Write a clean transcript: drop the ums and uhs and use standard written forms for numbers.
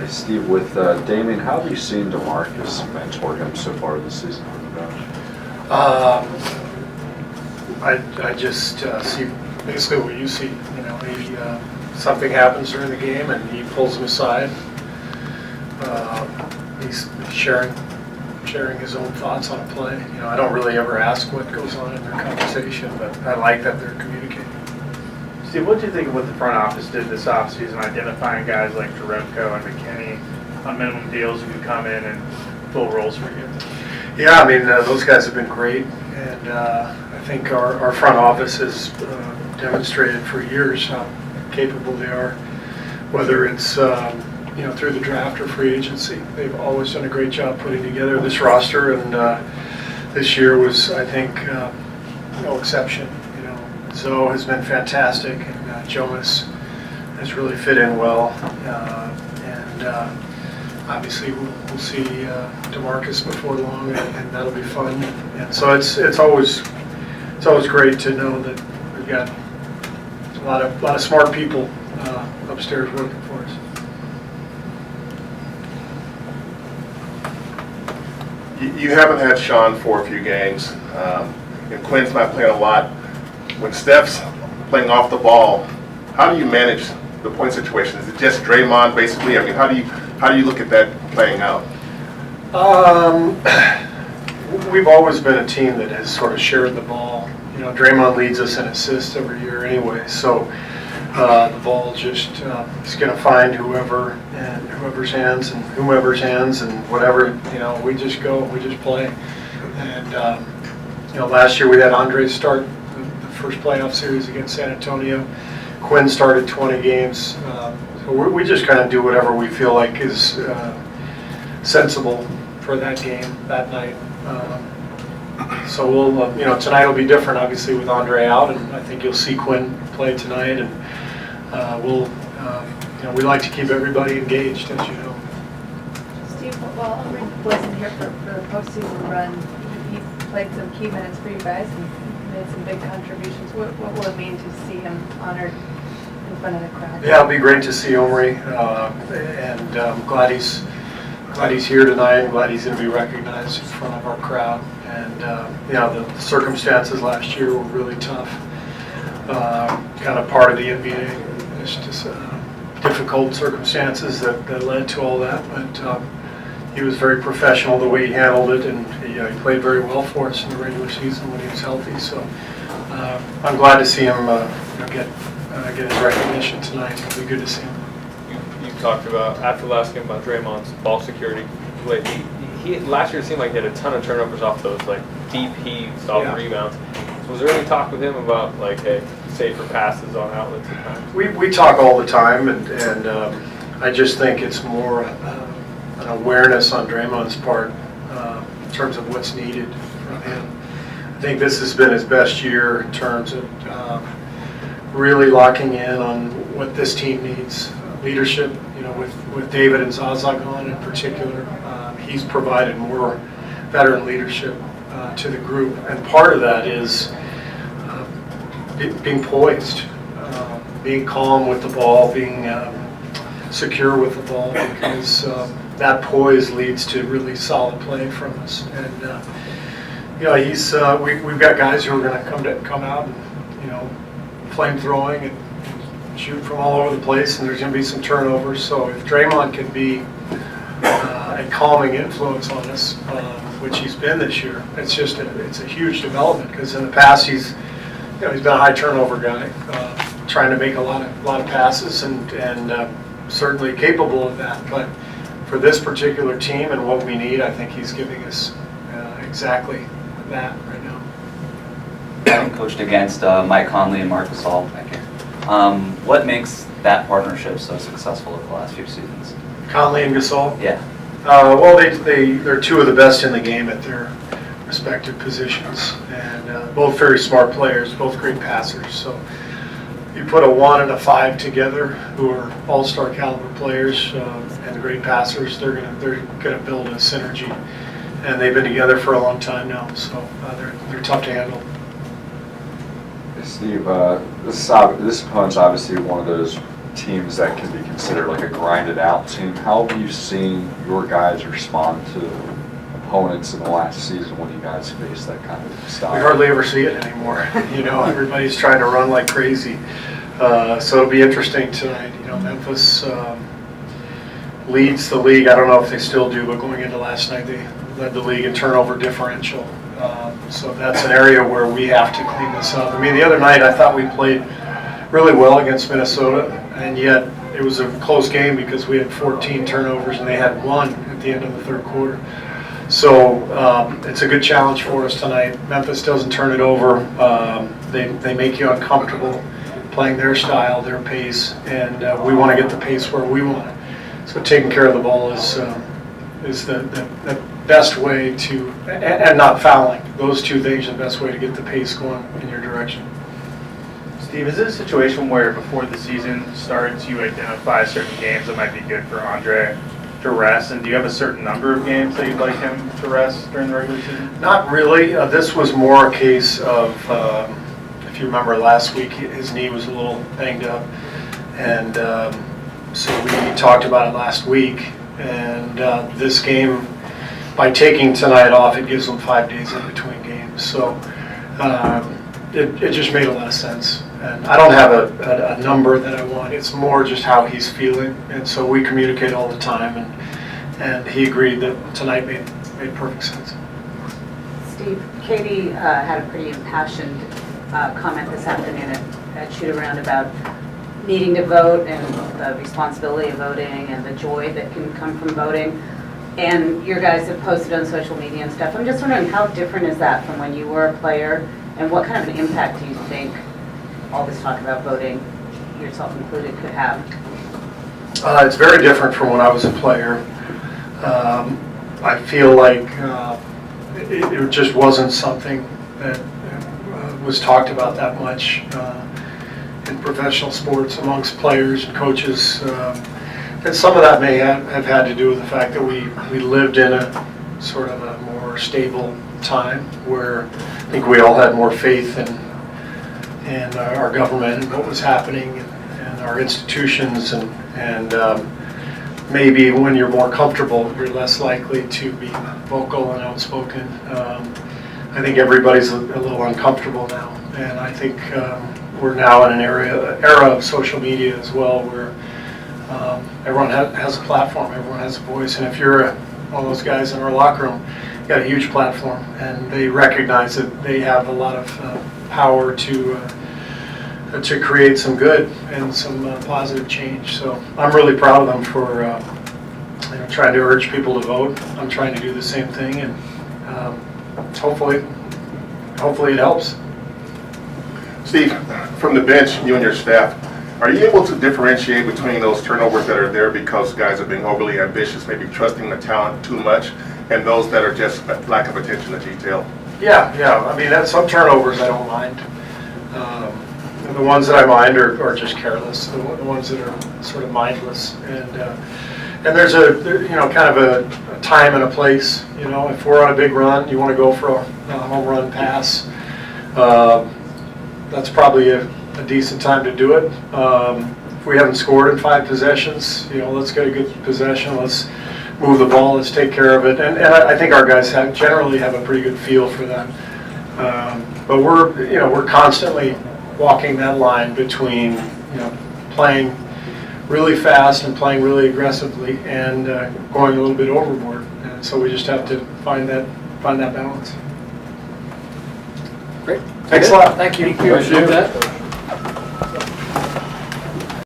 Steve, with Damian, how have you seen DeMarcus mentor him so far this season on the bench? I just see basically what you see. You know, something happens during the game and he pulls him aside. He's sharing his own thoughts on a play. You know, I don't really ever ask what goes on in their conversation, but I like that they're communicating. Steve, what do you think of what the front office did this offseason, identifying guys like Jerebko and McKinney on minimum deals who could come in and fill roles for you? Yeah, I mean, those guys have been great, and I think our front office has demonstrated for years how capable they are, whether it's you know, through the draft or free agency. They've always done a great job putting together this roster, and this year was, I think, no exception. You know, Zoe has been fantastic, and Jonas has really fit in well, and obviously we'll see DeMarcus before long, and that'll be fun. And so it's always great to know that we've got a lot of smart people upstairs working for us. You haven't had Sean for a few games, and Quinn's not playing a lot. When Steph's playing off the ball, how do you manage the point situation? Is it just Draymond basically? I mean, how do you look at that playing out? We've always been a team that has sort of shared the ball. You know, Draymond leads us in assists every year anyway, so the ball just is going to find whoever's hands and whatever, you know, we just play. And you know, last year we had Andre start the first playoff series against San Antonio. Quinn started 20 games. So we just kind of do whatever we feel like is sensible for that game that night. So we'll, you know, tonight will be different, obviously, with Andre out, and I think you'll see Quinn play tonight, and we'll, you know, we like to keep everybody engaged, as you know. Steve, while Omri wasn't here for the postseason run, he played some key minutes for you guys and made some big contributions. What will it mean to see him honored in front of the crowd? Yeah, it'll be great to see Omri, and I'm glad he's here tonight. I'm glad he's going to be recognized in front of our crowd. And you know, the circumstances last year were really tough. Kind of part of the NBA. It's just difficult circumstances that led to all that. But he was very professional the way he handled it, and he played very well for us in the regular season when he was healthy. So I'm glad to see him get his recognition tonight. It'll be good to see him. You talked about, after the last game, about Draymond's ball security. He last year it seemed like he had a ton of turnovers off those like deep heaves, off rebounds. Was there any talk with him about like, hey, safer passes on outlets at times? We talk all the time, and I just think it's more an awareness on Draymond's part in terms of what's needed from him. I think this has been his best year in terms of really locking in on what this team needs. Leadership, you know, with David and Zaza gone in particular, he's provided more veteran leadership to the group, and part of that is being poised, being calm with the ball, being secure with the ball, because that poise leads to really solid play from us. And you know, we've got guys who are going to come out and, you know, flame throwing and shoot from all over the place, and there's going to be some turnovers. So if Draymond can be a calming influence on us, which he's been this year, it's a huge development, because in the past he's been a high turnover guy, trying to make a lot of passes, and certainly capable of that. But for this particular team and what we need, I think he's giving us exactly that right now. Having coached against Mike Conley and Marc Gasol back here, what makes that partnership so successful over the last few seasons? Conley and Gasol? Yeah. Well, they're two of the best in the game at their respective positions, and both very smart players, both great passers. So you put a 1 and a 5 together, who are all-star caliber players and great passers, they're gonna build a synergy, and they've been together for a long time now. So they're tough to handle. Steve, this opponent's obviously one of those teams that can be considered like a grinded out team. How have you seen your guys respond to opponents in the last season when you guys face that kind of style? We hardly ever see it anymore. Everybody's trying to run like crazy. So it'll be interesting tonight. Memphis leads the league. I don't know if they still do, but going into last night, they led the league in turnover differential. So that's an area where we have to clean this up. I mean, the other night I thought we played really well against Minnesota, and yet it was a close game because we had 14 turnovers and they had 1 at the end of the third quarter. So it's a good challenge for us tonight. Memphis doesn't turn it over. They make you uncomfortable playing their style, their pace, and we want to get the pace where we want it. So taking care of the ball is the best way to, and not fouling. Those two things are the best way to get the pace going in your direction. Steve, is it a situation where before the season starts, you identify certain games that might be good for Andre to rest, and do you have a certain number of games that you'd like him to rest during the regular season? Not really. This was more a case of, if you remember last week, his knee was a little banged up, and so we talked about it last week, and this game, by taking tonight off, it gives them 5 days in between games. So it just made a lot of sense. And I don't have a number that I want. It's more just how he's feeling. And so we communicate all the time. And he agreed that tonight made perfect sense. Steve, Katie had a pretty impassioned comment this afternoon at Shoot Around about needing to vote and the responsibility of voting and the joy that can come from voting. And your guys have posted on social media and stuff. I'm just wondering, how different is that from when you were a player, and what kind of an impact do you think all this talk about voting, yourself included, could have? It's very different from when I was a player. I feel like it just wasn't something that was talked about that much in professional sports amongst players and coaches. And some of that may have had to do with the fact that we lived in a sort of a more stable time where I think we all had more faith in our government and what was happening and our institutions, and maybe when you're more comfortable, you're less likely to be vocal and outspoken. I think everybody's a little uncomfortable now, and I think we're now in an era of social media as well, where everyone has a platform, everyone has a voice, and if you're one of those guys in our locker room, you got a huge platform, and they recognize that they have a lot of power to create some good and some positive change. So I'm really proud of them for trying to urge people to vote. I'm trying to do the same thing, and hopefully it helps. Steve, from the bench, you and your staff, are you able to differentiate between those turnovers that are there because guys are being overly ambitious, maybe trusting the talent too much, and those that are just lack of attention to detail? Yeah. I mean, some turnovers I don't mind. The ones that I mind are just careless. The ones that are sort of mindless. And there's kind of a time and a place. If we're on a big run, you want to go for a home run pass. That's probably a decent time to do it. If we haven't scored in 5 possessions, let's get a good possession. Let's move the ball. Let's take care of it. And I think our guys generally have a pretty good feel for that. But we're constantly walking that line between playing really fast and playing really aggressively and going a little bit overboard. And so we just have to find that balance. Great. Thanks a lot. Thank you. Appreciate it.